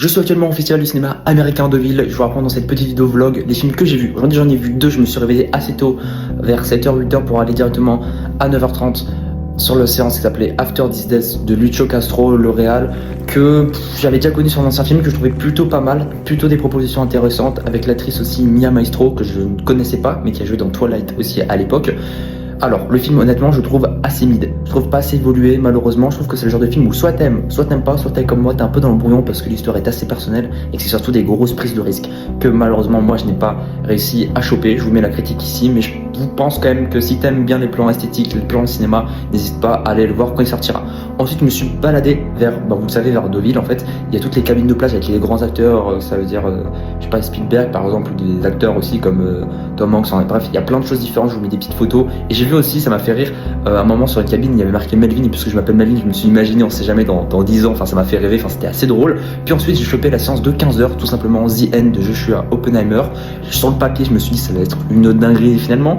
Je suis actuellement au Festival du cinéma américain de Deauville. Je vous raconte dans cette petite vidéo vlog les films que j'ai vus. Aujourd'hui, j'en ai vu deux. Je me suis réveillé assez tôt, vers 7h, 8h, pour aller directement à 9h30 sur la séance qui s'appelait After This Death de Lucio Castro, le réal, que j'avais déjà connu sur un ancien film que je trouvais plutôt pas mal, plutôt des propositions intéressantes, avec l'actrice aussi Mia Maestro, que je ne connaissais pas, mais qui a joué dans Twilight aussi à l'époque. Alors, le film, honnêtement, je trouve assez mid. Je trouve pas assez évolué, malheureusement. Je trouve que c'est le genre de film où soit t'aimes pas, soit t'es comme moi, t'es un peu dans le brouillon parce que l'histoire est assez personnelle et que c'est surtout des grosses prises de risque que malheureusement, moi, je n'ai pas réussi à choper. Je vous mets la critique ici, mais je vous pense quand même que si t'aimes bien les plans esthétiques, les plans de cinéma, n'hésite pas à aller le voir quand il sortira. Ensuite, je me suis baladé vers, vous le savez, vers Deauville, en fait. Il y a toutes les cabines de plage avec les grands acteurs, ça veut dire, je sais pas, Spielberg, par exemple, ou des acteurs aussi comme Tom Hanks. Bref, il y a plein de choses différentes. Je vous mets des petites photos et j'ai vu aussi, ça m'a fait rire, un moment sur une cabine, il y avait marqué Melvin, et puisque je m'appelle Melvin, je me suis imaginé, on sait jamais, dans 10 ans, enfin ça m'a fait rêver, enfin c'était assez drôle. Puis ensuite j'ai chopé la séance de 15h, tout simplement The End de Joshua Oppenheimer. Sur le papier, je me suis dit ça va être une dinguerie, finalement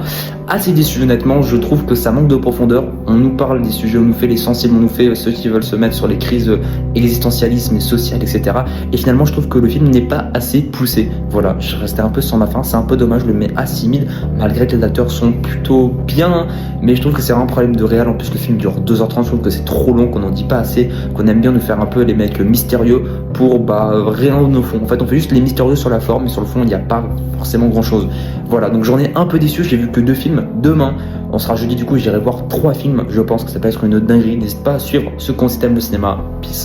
assez déçu honnêtement. Je trouve que ça manque de profondeur. On nous parle des sujets, on nous fait l'essentiel, on nous fait ceux qui veulent se mettre sur les crises existentialisme et sociales, etc. Et finalement je trouve que le film n'est pas assez poussé. Voilà, je restais un peu sans ma fin, c'est un peu dommage, je le mets à 6000, malgré que les acteurs sont plutôt bien, mais je trouve que c'est un problème de réal. En plus le film dure 2h30, je trouve que c'est trop long, qu'on n'en dit pas assez, qu'on aime bien nous faire un peu les mecs mystérieux pour rien au fond. En fait on fait juste les mystérieux sur la forme, mais sur le fond il n'y a pas forcément grand chose. Voilà, donc j'en ai un peu déçu, j'ai vu que 2 films. Demain, on sera jeudi, du coup j'irai voir 3 films, je pense que ça peut être une dinguerie. N'hésite pas à suivre ceux qu'on s'aime le cinéma. Peace.